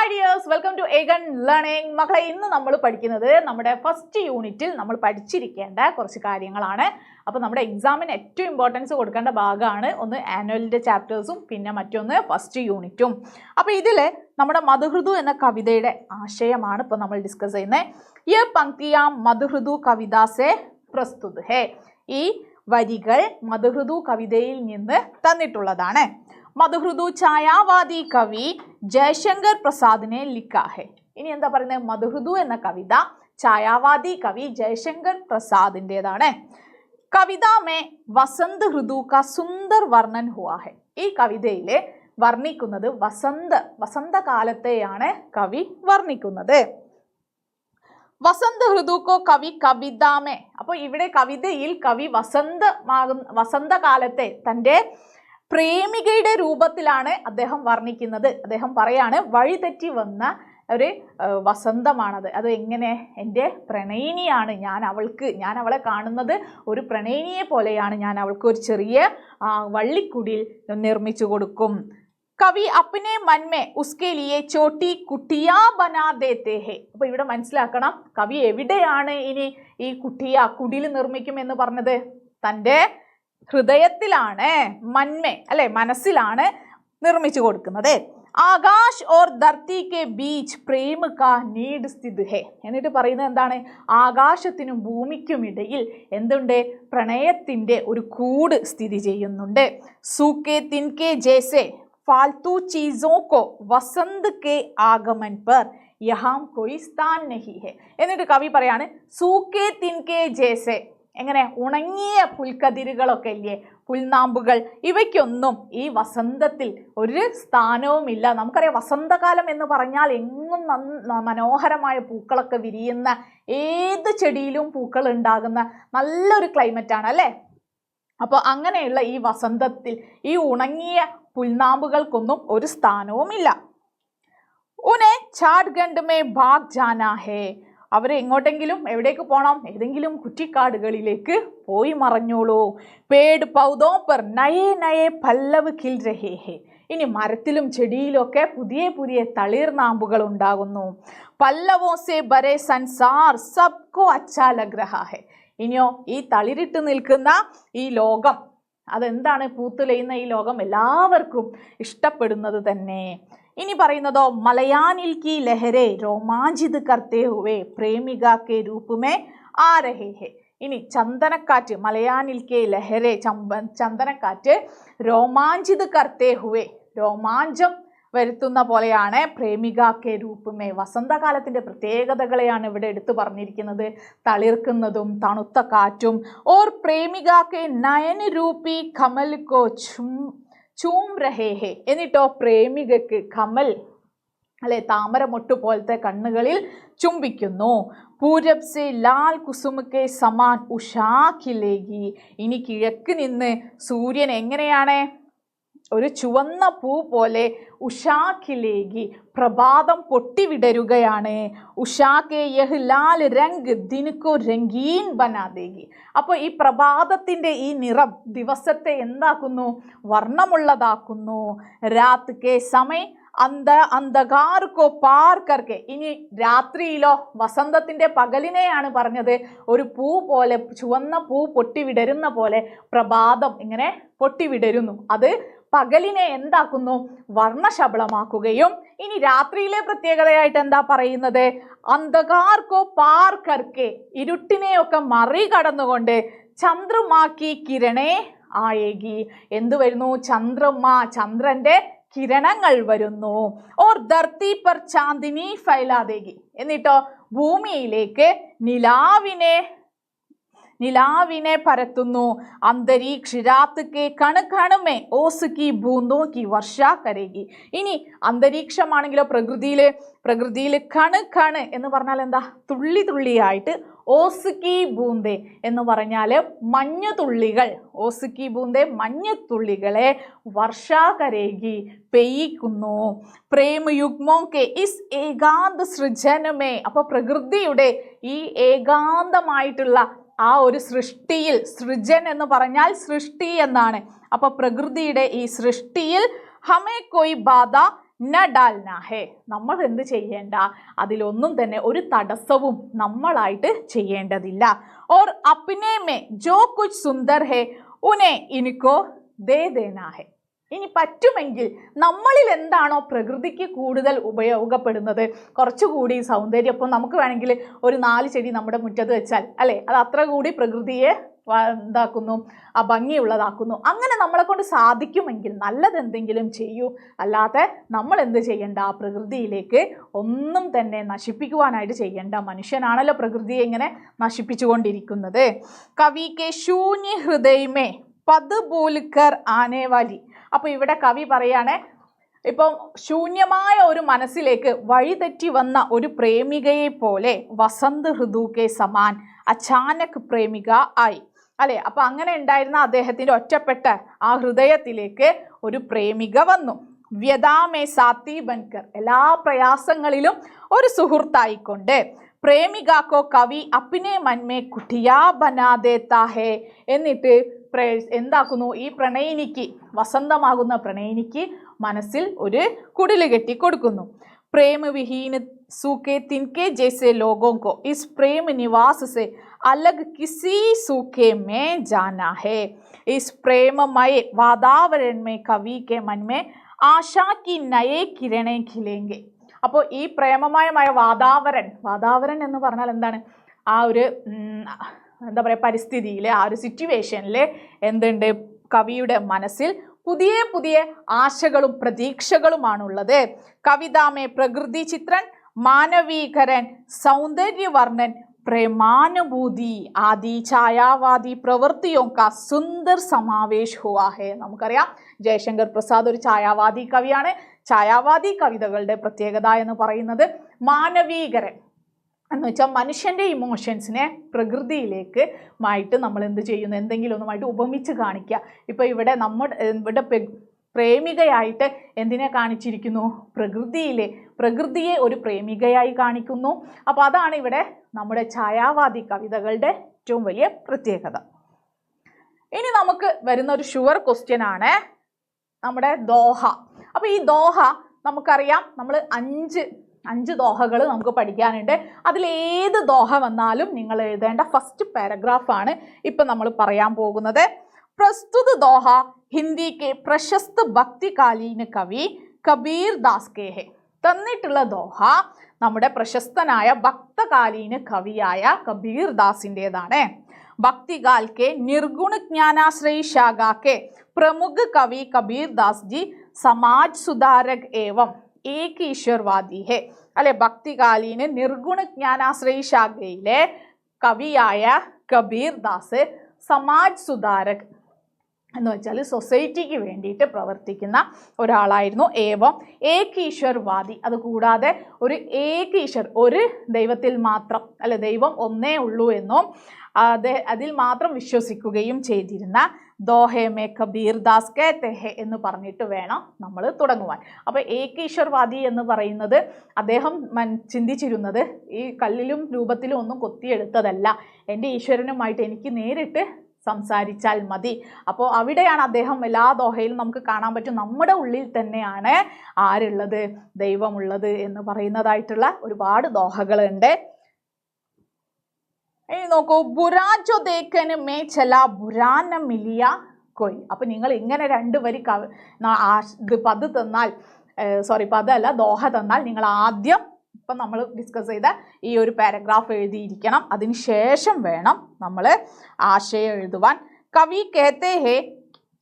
Dears, welcome to Aegon learning. മക്കളെ, ഇന്ന് നമ്മൾ പഠിക്കുന്നത് നമ്മുടെ ഫസ്റ്റ് യൂണിറ്റിൽ നമ്മൾ പഠിച്ചിരിക്കേണ്ട കുറച്ച് കാര്യങ്ങളാണ്. അപ്പോൾ നമ്മുടെ എക്സാമിന് ഏറ്റവും ഇമ്പോർട്ടൻസ് കൊടുക്കേണ്ട ഭാഗമാണ് ഒന്ന് ആനുവലിൻ്റെ ചാപ്റ്റേഴ്സും പിന്നെ മറ്റൊന്ന് ഫസ്റ്റ് യൂണിറ്റും. അപ്പോൾ ഇതിൽ നമ്മുടെ മധുഹൃദു എന്ന കവിതയുടെ ആശയമാണ് ഇപ്പോൾ നമ്മൾ ഡിസ്കസ് ചെയ്യുന്നത്. യേ പങ്ക്തിയാ മധുഹൃദു കവിതാസെ പ്രസ്തുത് ഹേ. ഈ വരികൾ മധുഹൃദു കവിതയിൽ നിന്ന് തന്നിട്ടുള്ളതാണ്. മധുഹൃദു ഛായാവാദി കവി ജയശങ്കർ പ്രസാദിനെ ലിഖാ ഹെ. ഇനി എന്താ പറയുന്നത്? മധുഹൃദു എന്ന കവിത ഛായാവാദി കവി ജയശങ്കർ പ്രസാദിൻ്റെതാണ്. കവിത മേ വസന്ത് ഋതു കാ സുന്ദർ വർണ്ണൻ ഹുവാ ഹെ. ഈ കവിതയിൽ വർണ്ണിക്കുന്നത് വസന്തകാലത്തെയാണ് കവി വർണ്ണിക്കുന്നത്. വസന്ത് ഋതുക്കോ കവി കവിതാമേ. അപ്പോൾ ഇവിടെ കവിതയിൽ കവി വസന്തകാലത്തെ തൻ്റെ പ്രേമികയുടെ രൂപത്തിലാണ് അദ്ദേഹം വർണ്ണിക്കുന്നത്. അദ്ദേഹം പറയാണ്, വഴിതെറ്റി വന്ന ഒരു വസന്തമാണത്. അത് എങ്ങനെ? എൻ്റെ പ്രണയിനിയാണ്, ഞാൻ അവളെ കാണുന്നത് ഒരു പ്രണയിനിയെ പോലെയാണ്. ഞാൻ അവൾക്ക് ഒരു ചെറിയ വള്ളിക്കുടിൽ നിർമ്മിച്ചു കൊടുക്കും. കവി അപ്നെ മൻമേ ഉസ്കെ ലിയെ ചോട്ടി കുട്ടിയാ ബനാ ദേത്തെ ഹെ. അപ്പോൾ ഇവിടെ മനസ്സിലാക്കണം, കവി എവിടെയാണ് ഇനി ഈ കുടിൽ നിർമ്മിക്കുമെന്ന് പറഞ്ഞത്? തൻ്റെ ഹൃദയത്തിലാണ്, മന്മേ അല്ലെ, മനസ്സിലാണ് നിർമ്മിച്ചു കൊടുക്കുന്നത്. Akash or Dharti K beach പ്രേമ കാ നീഡ് സ്ഥിത് ഹെ. എന്നിട്ട് പറയുന്നത് എന്താണ്? ആകാശത്തിനും ഭൂമിക്കും ഇടയിൽ എന്തുണ്ട്? പ്രണയത്തിൻ്റെ ഒരു കൂട് സ്ഥിതി ചെയ്യുന്നുണ്ട്. സൂക്കെ തിൻകെ ജേസെ फालतू चीजों को वसंत के आगमन पर यहाँ कोई स्थान नहीं है. എന്നിട്ട് കവി പറയാണ്, സൂക്കെ തിൻകെ ജേസെ. എങ്ങനെ? ഉണങ്ങിയ പുൽക്കതിരുകളൊക്കെ ഇല്ലേ, പുൽനാമ്പുകൾ, ഇവയ്ക്കൊന്നും ഈ വസന്തത്തിൽ ഒരു സ്ഥാനവുമില്ല. നമുക്കറിയാം, വസന്തകാലം എന്ന് പറഞ്ഞാൽ എങ്ങും മനോഹരമായ പൂക്കളൊക്കെ വിരിയുന്ന, ഏത് ചെടിയിലും പൂക്കൾ ഉണ്ടാകുന്ന നല്ലൊരു ക്ലൈമറ്റാണ് അല്ലേ. അപ്പോൾ അങ്ങനെയുള്ള ഈ വസന്തത്തിൽ ഈ ഉണങ്ങിയ പുൽനാമ്പുകൾക്കൊന്നും ഒരു സ്ഥാനവുമില്ല. ഉനെ ഛാഡ്ഗണ്ഡ് മേ ഭാഗ് ജാനാ ഹേ. അവർ എങ്ങോട്ടെങ്കിലും എവിടേക്ക് പോകണം? ഏതെങ്കിലും കുറ്റിക്കാടുകളിലേക്ക് പോയി മറഞ്ഞോളൂ. പേട് പൗദോ പർ നയേ നയേ പല്ലവ് ഖിൽ രഹേ ഹേ. ഇനി മരത്തിലും ചെടിയിലും ഒക്കെ പുതിയ പുതിയ തളിർനാമ്പുകൾ ഉണ്ടാകുന്നു. പല്ലവോ സേ ബരേ സൻസാർ സബ്കോ അച്ഛാ ലഗ് രഹാ ഹേ. ഇനിയോ ഈ തളിരിട്ട് നിൽക്കുന്ന ഈ ലോകം, അതെന്താണ്? പൂത്തുലയുന്ന ഈ ലോകം എല്ലാവർക്കും ഇഷ്ടപ്പെടുന്നത് തന്നെ. ഇനി പറയുന്നതോ, മലയാനിൽ കി ലഹരെ രോമാഞ്ചിത് കർത്തേ ഹുവേ പ്രേമിക കെ രൂപമേ ആ രഹേ ഹെ. ഇനി ചന്ദനക്കാറ്റ്, മലയാനിൽ കെ ലഹരെ, ചന്ദനക്കാറ്റ് രോമാഞ്ചിത് കർത്തേ ഹുവേ, രോമാഞ്ചം വരുത്തുന്ന പോലെയാണ്. പ്രേമികാക്കെ രൂപമേ, വസന്തകാലത്തിൻ്റെ പ്രത്യേകതകളെയാണ് ഇവിടെ എടുത്തു പറഞ്ഞിരിക്കുന്നത്. തളിർക്കുന്നതും തണുത്ത കാറ്റും. ഓർ പ്രേമികാക്കെ നയൻ രൂപി കമൽ കോ ചൂം രഹേ ഹേ. എന്നിട്ടോ പ്രേമികക്ക് കമൽ അല്ലെ, താമരമൊട്ട് പോലത്തെ കണ്ണുകളിൽ ചുംബിക്കുന്നു. പൂരബ് സെ ലാൽ കുസുമക്കെ സമാൻ ഉഷാ ഖിലേഗി. ഇനി കിഴക്ക് നിന്ന് സൂര്യൻ എങ്ങനെയാണ്? ഒരു ചുവന്ന പൂ പോലെ ഉഷാഖിലേഗി, പ്രഭാതം പൊട്ടിവിടരുകയാണ്. ഉഷാക്കെ യഹ് ലാൽ രംഗ് ദിനക്കോ രംഗീൻ ബനാദേഗി. അപ്പോൾ ഈ പ്രഭാതത്തിൻ്റെ ഈ നിറം ദിവസത്തെ എന്താക്കുന്നു? വർണ്ണമുള്ളതാക്കുന്നു. രാത് കെ സമയ അന്ധകാർ കോ പാർ കർക്കെ. ഇനി രാത്രിയിലോ? വസന്തത്തിൻ്റെ പകലിനെയാണ് പറഞ്ഞത്. ഒരു പൂ പോലെ, ചുവന്ന പൂ പൊട്ടിവിടരുന്ന പോലെ പ്രഭാതം ഇങ്ങനെ പൊട്ടിവിടരുന്നു. അത് പകലിനെ എന്താക്കുന്നു? വർണ്ണശബളമാക്കുകയും. ഇനി രാത്രിയിലെ പ്രത്യേകതയായിട്ട് എന്താ പറയുന്നത്? അന്ധകാർക്കോ പാർ കർക്കെ, ഇരുട്ടിനെയൊക്കെ മറികടന്നുകൊണ്ട് ചന്ദ്രമാക്കി കിരണേ ആയേകി. എന്തു വരുന്നു? ചന്ദ്രമ, ചന്ദ്രന്റെ കിരണങ്ങൾ വരുന്നു. ഓർ ധർത്തി പർ ചാന്ദിനി ഫൈലാദേഗി. എന്നിട്ടോ ഭൂമിയിലേക്ക് നിലാവിനെ പരത്തുന്നു. അന്തരീക്ഷ രാത് കെ കണ് കണമേ ഓസ് കി ബൂന്തോ കി വർഷ കരേഗി. ഇനി അന്തരീക്ഷമാണെങ്കിലോ പ്രകൃതിയിൽ കണ് എന്ന് പറഞ്ഞാൽ എന്താ? തുള്ളി തുള്ളിയായിട്ട്. ഓസ് കി ബൂന്തേ എന്ന് പറഞ്ഞാൽ മഞ്ഞുതുള്ളികൾ. ഓസ് കി ബൂന്തേ മഞ്ഞുതുള്ളികളെ വർഷ കരേഗി പെയ്യിക്കുന്നു. പ്രേമയുഗ്മോ കെ ഇസ് ഏകാന്ത സൃജനമേ. അപ്പോൾ പ്രകൃതിയുടെ ഈ ഏകാന്തമായിട്ടുള്ള ആ ഒരു സൃഷ്ടിയിൽ, സൃജൻ എന്ന് പറഞ്ഞാൽ സൃഷ്ടി എന്നാണ്. അപ്പോൾ പ്രകൃതിയുടെ ഈ സൃഷ്ടിയിൽ ഹമേ കോയി ബാധ ന ഡാൽന ഹേ, നമ്മൾ എന്ത് ചെയ്യേണ്ട, അതിലൊന്നും തന്നെ ഒരു തടസ്സവും നമ്മളായിട്ട് ചെയ്യേണ്ടതില്ല. ഓർ അപ്നെ മേ ജോ കുച്ച് സുന്ദർ ഹേ ഉനെ ഇനിക്കോ ദേ ദേന ഹേ. ഇനി പറ്റുമെങ്കിൽ നമ്മളിൽ എന്താണോ പ്രകൃതിക്ക് കൂടുതൽ ഉപയോഗപ്പെടുന്നത്, കുറച്ചുകൂടി സൗന്ദര്യം, ഇപ്പം നമുക്ക് വേണമെങ്കിൽ ഒരു 4 ചെടി നമ്മുടെ മുറ്റത്ത് വെച്ചാൽ അല്ലേ, അത് അത്ര കൂടി പ്രകൃതിയെ എന്താക്കുന്നു, ആ ഭംഗിയുള്ളതാക്കുന്നു. അങ്ങനെ നമ്മളെ കൊണ്ട് സാധിക്കുമെങ്കിൽ നല്ലതെന്തെങ്കിലും ചെയ്യൂ. അല്ലാതെ നമ്മൾ എന്ത് ചെയ്യണ്ട, പ്രകൃതിയിലേക്ക് ഒന്നും തന്നെ നശിപ്പിക്കുവാനായിട്ട് ചെയ്യേണ്ട. മനുഷ്യനാണല്ലോ പ്രകൃതിയെ ഇങ്ങനെ നശിപ്പിച്ചുകൊണ്ടിരിക്കുന്നത്. കവി കെ ശൂന്യ ഹൃദയമേ പദ് ബോൽക്കർ ആനേവാലി. അപ്പോൾ ഇവിടെ കവി പറയാണ്, ഇപ്പം ശൂന്യമായ ഒരു മനസ്സിലേക്ക് വഴിതെറ്റി വന്ന ഒരു പ്രേമികയെ പോലെ വസന്ത് ഋതു കെ സമാൻ അചാനക് പ്രേമിക ആയി അല്ലെ. അപ്പൊ അങ്ങനെ ഉണ്ടായിരുന്ന അദ്ദേഹത്തിന്റെ ഒറ്റപ്പെട്ട ആ ഹൃദയത്തിലേക്ക് ഒരു പ്രേമിക വന്നു. വ്യതാമേ സാത്തി ബൻകർ, എല്ലാ പ്രയാസങ്ങളിലും ഒരു സുഹൃത്തായിക്കൊണ്ട്. പ്രേമികാക്കോ കവി അപ്പിനെ മന്മേ കുട്ടിയാ ബനാ ദേത്താ ഹേ. എന്നിട്ട് എന്താക്കുന്നു, ഈ പ്രണയിനിക്ക്, വസന്തമാകുന്ന പ്രണയിനിക്ക് മനസ്സിൽ ഒരു കുടില് കെട്ടി കൊടുക്കുന്നു. പ്രേമ വിഹീന सूखे तिनके जैसे लोगों को इस प्रेम निवास से अलग किसी सूखे में जाना है. इस प्रेममय वातावरण में कवि के मन में आशा की नए किरणें खिलेंगे. അപ്പോൾ ഈ പ്രേമമയമായ വാതാവരൺ എന്ന് പറഞ്ഞാൽ എന്താണ്, ആ ഒരു എന്താ പറയുക, പരിസ്ഥിതിയിൽ, ആ ഒരു സിറ്റുവേഷനിൽ എന്തുണ്ട്, കവിയുടെ മനസ്സിൽ പുതിയ പുതിയ ആശകളും പ്രതീക്ഷകളുമാണുള്ളത്. കവിതാമേ പ്രകൃതി ചിത്രൻ, മാനവീകരൻ, സൗന്ദര്യവർണ്ണൻ, പ്രേമാനുഭൂതി ആദി ഛായാവാദി പ്രവൃത്തിയോं का सुंदर समावेश हुआ है. നമുക്കറിയാം ജയശങ്കർ പ്രസാദ് ഒരു ഛായാവാദി കവിയാണ്. ഛായാവാദി കവിതകളുടെ പ്രത്യേകത എന്ന് പറയുന്നത് മാനവീകരൻ എന്ന് വെച്ചാൽ മനുഷ്യൻ്റെ ഇമോഷൻസിനെ പ്രകൃതിയിലേക്ക് മായിട്ട് നമ്മൾ എന്ത് ചെയ്യുന്നു, എന്തെങ്കിലും ഒന്നുമായിട്ട് ഉപമിച്ച് കാണിക്കുക. ഇപ്പോൾ ഇവിടെ ഇവിടെ പ്രേമികയായിട്ട് എന്തിനെ കാണിച്ചിരിക്കുന്നു, പ്രകൃതിയെ ഒരു പ്രേമികയായി കാണിക്കുന്നു. അപ്പോൾ അതാണ് ഇവിടെ നമ്മുടെ ഛായാവാദി കവിതകളുടെ ഏറ്റവും വലിയ പ്രത്യേകത. ഇനി നമുക്ക് വരുന്ന ഒരു ഷുവർ ക്വസ്റ്റ്യൻ ആണ് നമ്മുടെ ദോഹ. അപ്പോൾ ഈ ദോഹ നമുക്കറിയാം, നമ്മൾ അഞ്ച് ദോഹകൾ നമുക്ക് പഠിക്കാനുണ്ട്. അതിലേത് ദോഹ വന്നാലും നിങ്ങൾ എഴുതേണ്ട ഫസ്റ്റ് പാരഗ്രാഫാണ് ഇപ്പം നമ്മൾ പറയാൻ പോകുന്നത്. പ്രസ്തുത ദോഹ ഹിന്ദി കെ പ്രശസ്ത ഭക്തികാലീന കവി കബീർ ദാസ് കെ ഹെ. തന്നിട്ടുള്ള ദോഹ നമ്മുടെ പ്രശസ്തനായ ഭക്തകാലീന കവിയായ കബീർ ദാസിൻ്റെതാണ്. ഭക്തികാൽ കെ നിർഗുണ ജ്ഞാനാശ്രയി ശാഖ കെ പ്രമുഖ കവി കബീർ ദാസ് ജി സമാജ് സുധാരക് ഏവം ഏക് ഈശ്വരവാദി ഹെ. അല്ലെ, ഭക്തികാലീന് നിർഗുണ ജ്ഞാനാശ്രയി ശാഖയിലെ കവിയായ കബീർ ദാസ് സമാജ് സുധാരക് എന്ന് വെച്ചാൽ സൊസൈറ്റിക്ക് വേണ്ടിയിട്ട് പ്രവർത്തിക്കുന്ന ഒരാളായിരുന്നു. ഏവം ഏക് ഈശ്വരവാദി, അതുകൂടാതെ ഒരു ഏക് ഈശ്വർ, ഒരു ദൈവത്തിൽ മാത്രം അല്ലെ, ദൈവം ഒന്നേ ഉള്ളൂ എന്നും അതിൽ മാത്രം വിശ്വസിക്കുകയും ചെയ്തിരുന്ന ദോഹെ മേ കബീർ ദാസ് കേത്തെ ഹെ എന്ന് പറഞ്ഞിട്ട് വേണം നമ്മൾ തുടങ്ങുവാൻ. അപ്പോൾ ഏക് ഈശ്വരവാദി എന്ന് പറയുന്നത് അദ്ദേഹം ചിന്തിച്ചിരുന്നത് ഈ കല്ലിലും രൂപത്തിലും ഒന്നും കൊത്തിയെടുത്തതല്ല, എൻ്റെ ഈശ്വരനുമായിട്ട് എനിക്ക് നേരിട്ട് സംസാരിച്ചാൽ മതി. അപ്പോൾ അവിടെയാണ് അദ്ദേഹം എല്ലാ ദോഹയിലും നമുക്ക് കാണാൻ പറ്റും, നമ്മുടെ ഉള്ളിൽ തന്നെയാണ് ആരുള്ളത്, ദൈവമുള്ളത് എന്ന് പറയുന്നതായിട്ടുള്ള ഒരുപാട് ദോഹകളുണ്ട്. ഇനി നോക്കൂ, ബുരാ ജോ ദേഖൻ മേ ചലാ ബുരാ ന മിലിയ കോയി. അപ്പം നിങ്ങൾ ഇങ്ങനെ 2 വരി പദ് തന്നാൽ, പദമല്ല ദോഹ തന്നാൽ, നിങ്ങൾ ആദ്യം ഇപ്പം നമ്മൾ ഡിസ്കസ് ചെയ്ത ഈ ഒരു പാരഗ്രാഫ് എഴുതിയിരിക്കണം. അതിന് ശേഷം വേണം നമ്മൾ ആശയം എഴുതുവാൻ. കവി കേത്തെ ഹേ,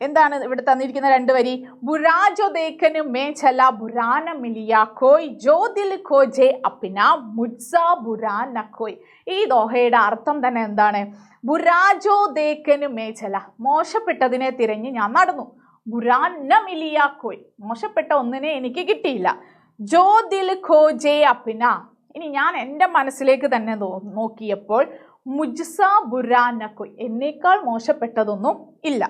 എന്താണ് ഇവിടെ തന്നിരിക്കുന്ന 2 വരി, ബുരാ ജോ ദേഖൻ മേ ചലാ ബുരാ ന മിലിയ കോയ് ജോ ദിൽ ഖോജെ അപ്നാ മുജ്സാ ബുരാ ന കോയ്. ഈ ദോഹയുടെ അർത്ഥം തന്നെ എന്താണ്? ബുരാ ജോ ദേഖൻ മേ ചല, മോശപ്പെട്ടതിനെ തിരഞ്ഞ് ഞാൻ നടന്നു. ബുരാ ന മിലിയ കോയ്, മോശപ്പെട്ട ഒന്നിനെ എനിക്ക് കിട്ടിയില്ല. ജോ ദിൽ ഖോജെ അപ്നാ, ഇനി ഞാൻ എൻ്റെ മനസ്സിലേക്ക് തന്നെ നോക്കിയപ്പോൾ മുജ്സാ ബുരാ ന കോയ്, എന്നേക്കാൾ മോശപ്പെട്ടതൊന്നും ഇല്ല.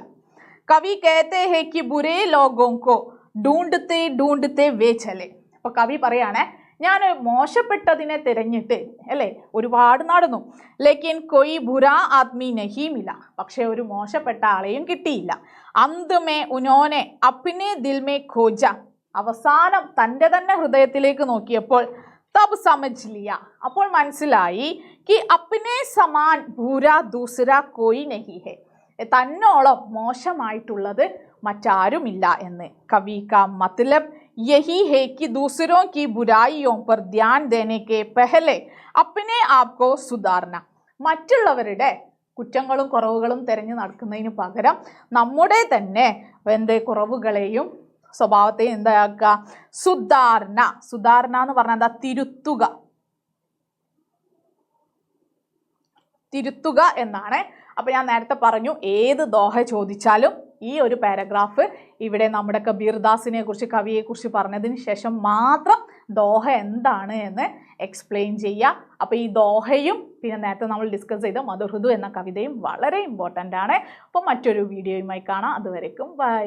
കവി कहते हैं कि बुरे लोगों को ढूंढते ढूंढते वे चले. അപ്പോൾ കവി പറയാണ്, ഞാൻ മോശപ്പെട്ടതിനെ തിരഞ്ഞിട്ട് അല്ലേ ഒരുപാട് നടന്നു. ലേക്കിൻ കൊയ് ബുരാ ആദ്മി നഹി മില, പക്ഷെ ഒരു മോശപ്പെട്ട ആളെയും കിട്ടിയില്ല. അന്ത് മേ ഉനോനെ അപ്നെ ദിൽ മേ ഖോജ, അവസാനം തൻ്റെ തന്നെ ഹൃദയത്തിലേക്ക് നോക്കിയപ്പോൾ തബ് സമജ് ലിയ, അപ്പോൾ മനസ്സിലായി കി അപ്നെ സമാൻ ബൂരാ ദൂസരാ കോയി നഹി ഹെ, തന്നോളം മോശമായിട്ടുള്ളത് മറ്റാരുമില്ല എന്ന്. കവി കാ മത്ലബ് യഹി ഹെ കി ദൂസരോं की बुराइयों पर ध्यान देने के पहले अपने आप को सुधारना, മറ്റുള്ളവരുടെ കുറ്റങ്ങളും കുറവുകളും തിരഞ്ഞു നടക്കുന്നതിന് പകരം നമ്മുടെ തന്നെ കുറവുകളെയും സ്വഭാവത്തെയും എന്താക്കുക, സുധാരണ. സുധാരണ എന്ന് പറഞ്ഞാൽ എന്താ? തിരുത്തുക എന്നാണ്. അപ്പൊ ഞാൻ നേരത്തെ പറഞ്ഞു, ഏത് ദോഹ ചോദിച്ചാലും ഈ ഒരു പാരഗ്രാഫ് ഇവിടെ നമ്മുടെ കബീർദാസിനെ കുറിച്ച്, കവിയെ കുറിച്ച് പറഞ്ഞതിന് ശേഷം മാത്രം ദോഹ എന്താണ് എന്ന് എക്സ്പ്ലെയിൻ ചെയ്യുക. അപ്പൊ ഈ ദോഹയും പിന്നെ നേരത്തെ നമ്മൾ ഡിസ്കസ് ചെയ്ത മധുഹൃദു എന്ന കവിതയും വളരെ ഇമ്പോർട്ടൻ്റ് ആണ്. അപ്പോൾ മറ്റൊരു വീഡിയോയുമായി കാണാം. അതുവരേക്കും ബൈ.